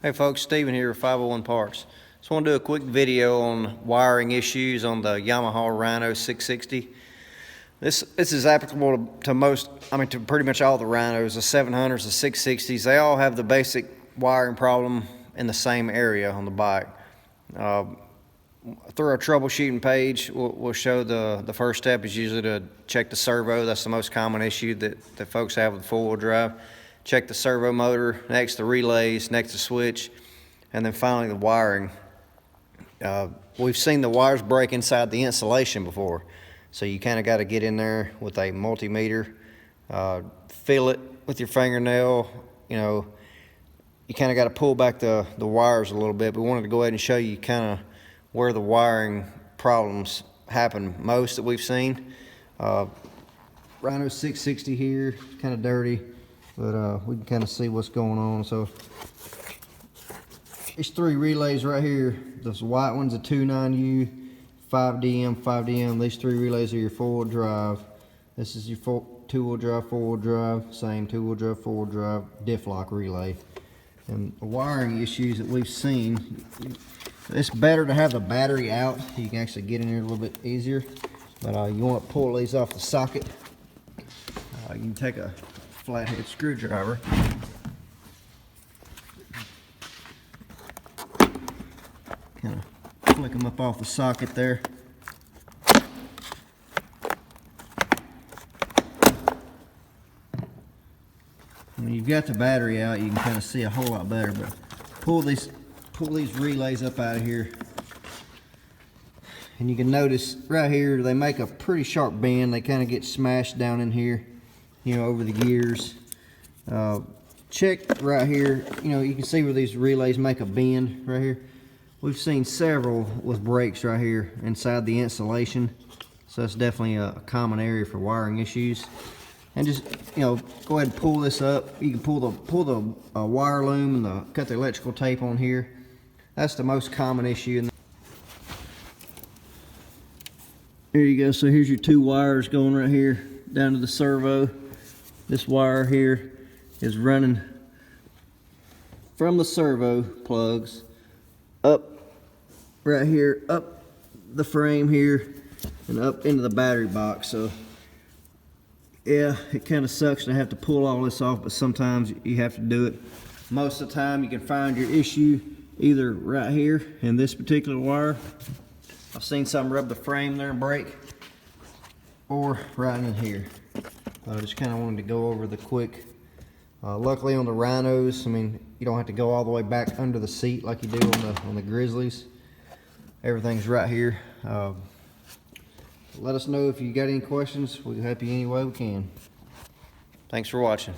Hey folks, Steven here with 501 Parts. Just want to do a quick video on wiring issues on the Yamaha Rhino 660. This is applicable to to pretty much all the Rhinos, the 700s, the 660s. They all have the basic wiring problem in the same area on the bike. Through our troubleshooting page, we'll show the first step is usually to check the servo. That's the most common issue that folks have with four-wheel drive. Check the servo motor, next the relays, next the switch, and then finally the wiring. We've seen the wires break inside the insulation before, so you kind of got to get in there with a multimeter, feel it with your fingernail. You kind of got to pull back the wires a little bit. We wanted to go ahead and show you kind of where the wiring problems happen most that we've seen. Rhino 660 here, kind of dirty, but we can kind of see what's going on. So these three relays right here, this white one's a 29U, 5DM, 5DM. These three relays are your four-wheel drive. This is your two-wheel drive, four-wheel drive, same two-wheel drive, four-wheel drive, diff lock relay. And the wiring issues that we've seen, it's better to have the battery out. You can actually get in here a little bit easier. But you want to pull these off the socket. You can take a flathead screwdriver. Kind of flick them up off the socket there. When you've got the battery out, you can kind of see a whole lot better. But pull these relays up out of here, and you can notice right here they make a pretty sharp bend. They kind of get smashed down in here, over the gears. Check right here, you can see where these relays make a bend right here. We've seen several with breaks right here inside the insulation, so that's definitely a common area for wiring issues. And just go ahead and pull this up. You can pull the wire loom and cut the electrical tape on here. That's the most common issue. Here you go. So here's your two wires going right here down to the servo. This wire here is running from the servo plugs up right here, up the frame here, and up into the battery box. So yeah, it kind of sucks to have to pull all this off, but sometimes you have to do it. Most of the time you can find your issue either right here in this particular wire. I've seen some rub the frame there and break, or right in here. I just kind of wanted to go over the quick. Luckily on the Rhinos, you don't have to go all the way back under the seat like you do on the Grizzlies. Everything's right here. Let us know if you got any questions. We'll help you any way we can. Thanks for watching.